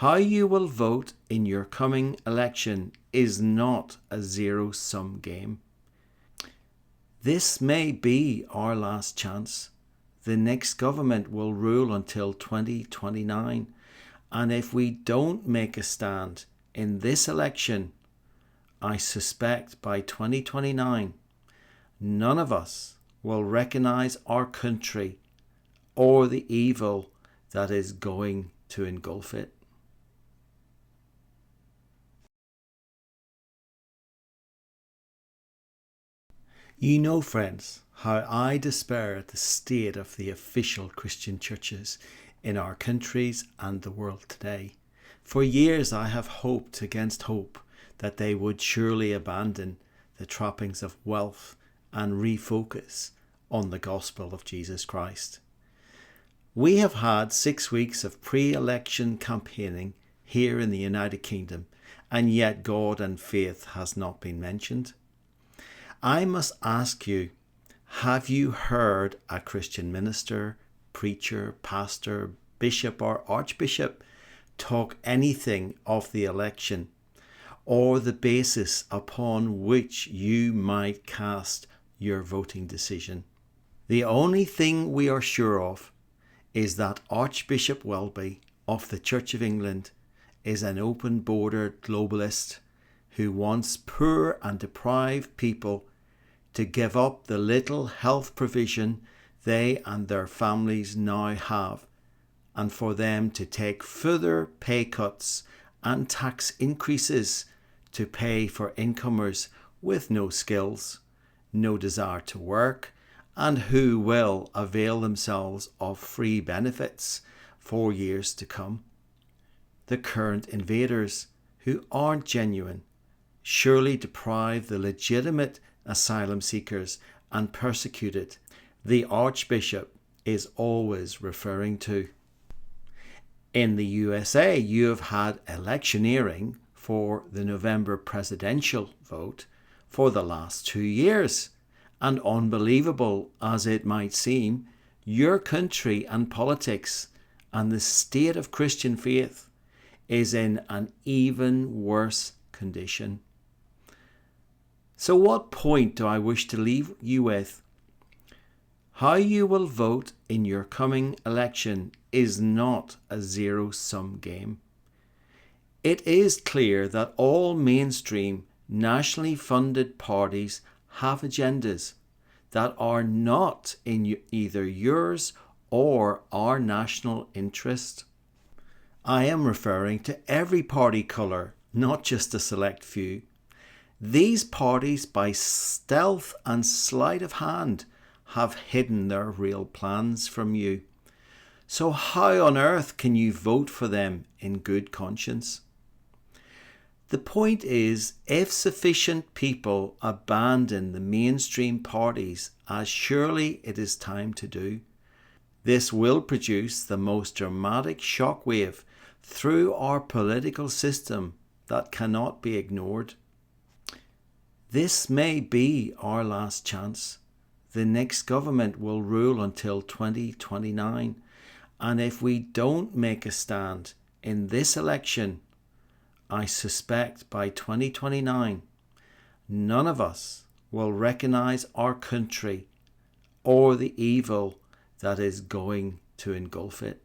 How you will vote in your coming election is not a zero-sum game. This may be our last chance. The next government will rule until 2029, and if we don't make a stand in this election, I suspect by 2029, none of us will recognize our country or the evil that is going to engulf it. You know, friends, how I despair at the state of the official Christian churches in our countries and the world today. For years I have hoped against hope that they would surely abandon the trappings of wealth and refocus on the gospel of Jesus Christ. We have had 6 weeks of pre-election campaigning here in the United Kingdom, and yet God and faith has not been mentioned. I must ask you, have you heard a Christian minister, preacher, pastor, bishop or archbishop talk anything of the election or the basis upon which you might cast your voting decision? The only thing we are sure of is that Archbishop Welby of the Church of England is an open-bordered globalist who wants poor and deprived people to give up the little health provision they and their families now have, and for them to take further pay cuts and tax increases to pay for incomers with no skills, no desire to work, and who will avail themselves of free benefits for years to come. The current invaders, who aren't genuine, surely deprive the legitimate asylum seekers and persecuted the Archbishop is always referring to. In the USA, you have had electioneering for the November presidential vote for the last 2 years, and unbelievable as it might seem, your country and politics and the state of Christian faith is in an even worse condition. So what point do I wish to leave you with? How you will vote in your coming election is not a zero-sum game. It is clear that all mainstream nationally funded parties have agendas that are not in either yours or our national interest. I am referring to every party colour, not just a select few. These parties, by stealth and sleight of hand, have hidden their real plans from you. So how on earth can you vote for them in good conscience? The point is, if sufficient people abandon the mainstream parties, as surely it is time to do, this will produce the most dramatic shockwave through our political system that cannot be ignored. This may be our last chance. The next government will rule until 2029, and if we don't make a stand in this election, I suspect by 2029, none of us will recognize our country or the evil that is going to engulf it.